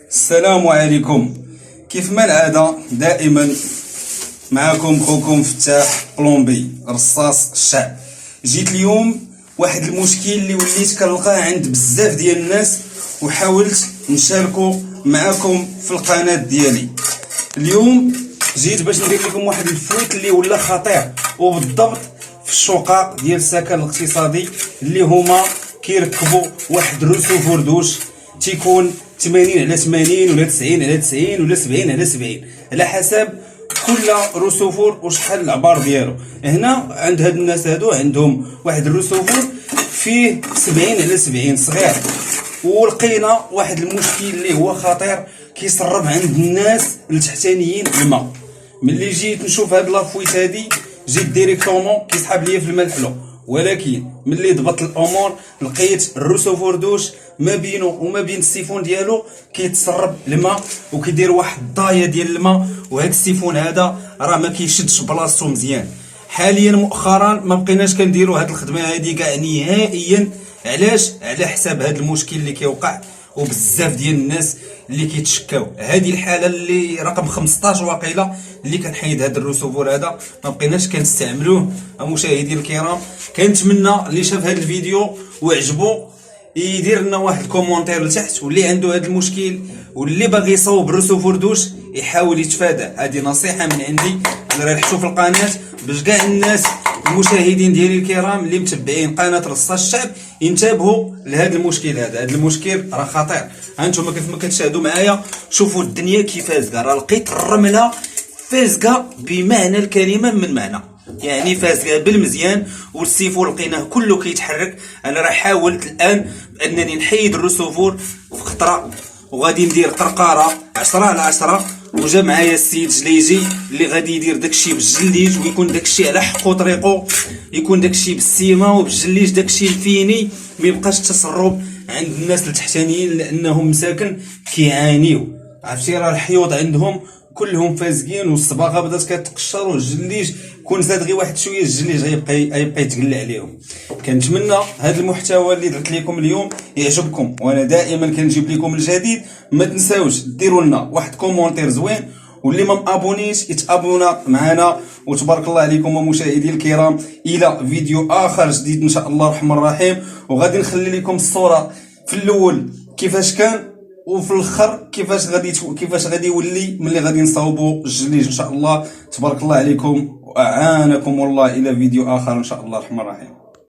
السلام عليكم. كيف ما العادة دائما معكم خوكم فتاح بلومبي رصاص الشعب. جيت اليوم واحد المشكل اللي وليت كنلقاه عند بزاف ديال الناس وحاولت نشاركو معكم في القناة ديالي. اليوم جيت باش ندير لكم واحد الفوت اللي ولا خطير وبالضبط في الشقق ديال السكن الاقتصادي اللي هما كيركبوا واحد الرسوفور دوش تيكون 80/80 ولا 90/90 ولا 70/70 على حسب كل رسوفور وشحال العبار ديالو. هنا عند هاد الناس هادو عندهم واحد الرسوفور فيه 70/70 صغير، ولقينا واحد المشكل اللي هو خطير كيسرب عند الناس التحتانيين الماء. ملي جيت نشوف هاد لافويت هادي جيت ديريكتومون كيسحب ليا في الملحلو، ولكن ملي ضبط الامور لقيت الرسوفور دوش ما بينه وما بين السيفون ديالو كيتسرب الماء وكيدير واحد الضايه ديال الماء، وهذا السيفون هذا راه ما كيشدش بلاصتو مزيان. حاليا مؤخرا ما بقيناش كنديروا هاد الخدمه هادي كاع نهائيا. علاش؟ على حساب هاد المشكل اللي كيوقع وبزاف ديال الناس اللي كيتشكاو. هذه الحاله اللي رقم 15 واقيلا اللي كنحيد هذا الرسوفور هذا ما بقيناش كنستعملوه. مشاهدي الكرام، كنتمنى اللي شاف هذا الفيديو وعجبو يدير لنا واحد الكومونتير لتحت، واللي عنده هذا المشكل واللي باغي يصوب الرسوفور دوش يحاول يتفادى. هذه نصيحه من عندي اللي رايحتو في القناه باش كاع الناس المشاهدين ديالي الكرام اللي متبعين قناه رصاص الشعب ينتبهوا لهذا المشكل هذا المشكل راه خطير. هانتوما كيف ما كتشاهدوا معايا شوفوا الدنيا كيف فازقه، راه لقيت الرمله فازقه بمعنى الكلمه من معنى، يعني فازقه بالمزيان، والسيفور لقيناه كله كيتحرك. انا راه حاولت الان انني نحيد الرسوفور في خطره وغادي ندير قرقاره 10/10، وجا معايا السيد جليجي اللي غادي يدير داكشي بالجليج ويكون داكشي على حقو طريقو، يكون داكشي بالسيمه وبالجليج داكشي الفيني، ما يبقاش التسرب عند الناس التحتانيين لانهم مساكن كيعانيو. عرفتي راه الحيوط عندهم كلهم فازقين والصباغه بدات كتقشر والجليج كون زاد غير واحد شويه الجليج غيبقى يتقلع عليهم. كنتمنى هذا المحتوى اللي درت لكم اليوم يعجبكم، وانا دائما كنجيب لكم الجديد. ما تنساوش ديروا لنا واحد كومونتير زوين، واللي ما مابونيش يتابونا معنا. وتبارك الله عليكم مشاهدي الكرام، الى فيديو اخر جديد ان شاء الله الرحمن الرحيم. وغادي نخلي لكم الصوره في الاول كيفاش كان وفي الاخر كيفاش غادي يولي ملي غادي نصاوبوا الجليج ان شاء الله. تبارك الله عليكم واعانكم الله الى فيديو اخر ان شاء الله الرحمن الرحيم.